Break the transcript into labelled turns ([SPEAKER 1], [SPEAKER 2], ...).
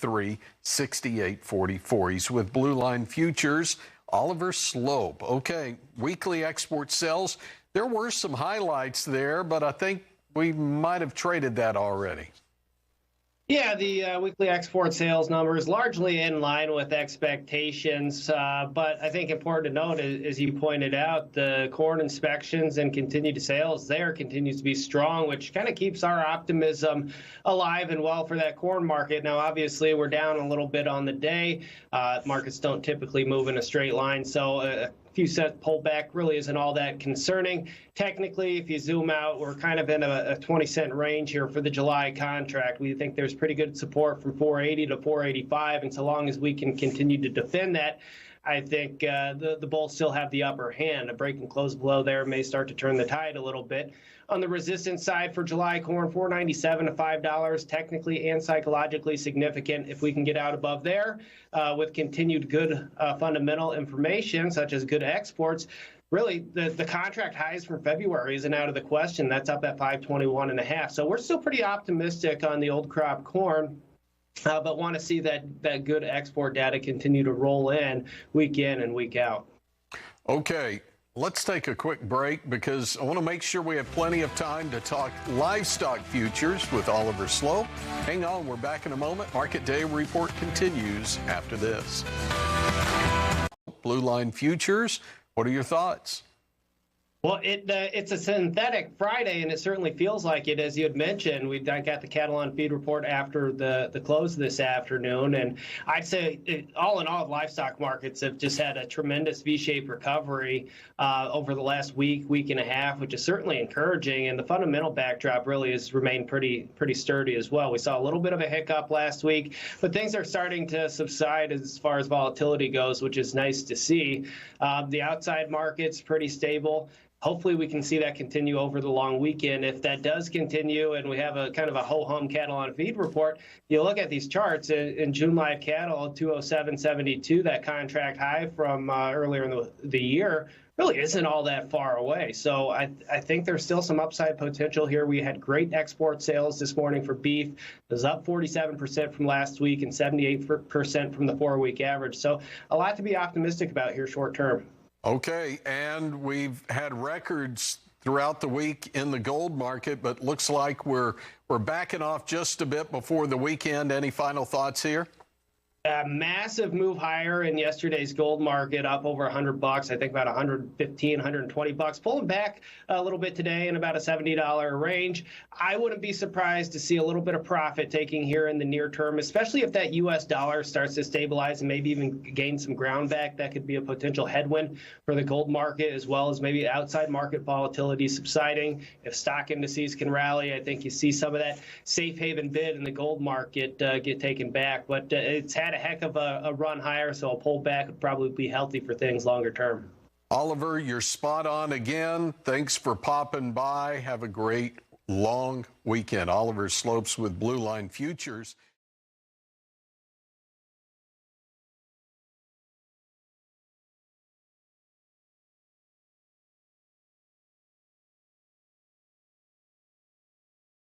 [SPEAKER 1] 833-6844. He's with Blue Line Futures. Oliver Slope. Okay, weekly export sales. There were some highlights there, but I think we might have traded that already.
[SPEAKER 2] Yeah, the weekly export sales numbers largely in line with expectations, but I think important to note, as you pointed out, the corn inspections and continued sales there continues to be strong, which kind of keeps our optimism alive and well for that corn market. Now, obviously, we're down a little bit on the day. Markets don't typically move in a straight line, so few cent pullback really isn't all that concerning. Technically, if you zoom out, we're kind of in a 20-cent range here for the July contract. We think there's pretty good support from 480 to 485, and so long as we can continue to defend that, I think the bulls still have the upper hand. A break and close below there may start to turn the tide a little bit. On the resistance side for July corn, $4.97 to $5, technically and psychologically significant. If we can get out above there with continued good fundamental information, such as good exports, really the contract highs from February isn't out of the question. That's up at 521.5. So we're still pretty optimistic on the old crop corn. But want to see that good export data continue to roll in and week out.
[SPEAKER 1] Okay, let's take a quick break because I want to make sure we have plenty of time to talk livestock futures with Oliver Slope. Hang on, we're back in a moment. Market Day Report continues after this. Blue Line Futures, what are your thoughts?
[SPEAKER 2] Well, it's a synthetic Friday, and it certainly feels like it, as you had mentioned. We got the cattle on feed report after the close this afternoon, and I'd say all in all, livestock markets have just had a tremendous V-shaped recovery over the last week and a half, which is certainly encouraging, and the fundamental backdrop really has remained pretty sturdy as well. We saw a little bit of a hiccup last week, but things are starting to subside as far as volatility goes, which is nice to see. The outside market's pretty stable. Hopefully we can see that continue over the long weekend. If that does continue and we have a kind of a ho-hum cattle on feed report, you look at these charts in June live cattle, 207.72, that contract high from earlier in the year, really isn't all that far away. So I think there's still some upside potential here. We had great export sales this morning for beef. It was up 47% from last week and 78% from the 4-week average. So a lot to be optimistic about here short term.
[SPEAKER 1] Okay, and we've had records throughout the week in the gold market, but looks like we're backing off just a bit before the weekend. Any final thoughts here?
[SPEAKER 2] A massive move higher in yesterday's gold market, up over $100. I think about 115, 120 bucks. Pulling back a little bit today in about a $70 range. I wouldn't be surprised to see a little bit of profit taking here in the near term, especially if that U.S. dollar starts to stabilize and maybe even gain some ground back. That could be a potential headwind for the gold market, as well as maybe outside market volatility subsiding. If stock indices can rally, I think you see some of that safe haven bid in the gold market get taken back. But it's had a heck of a run higher, so a pullback would probably be healthy for things longer term.
[SPEAKER 1] Oliver, you're spot on again. Thanks for popping by. Have a great long weekend. Oliver Slopes with Blue Line Futures.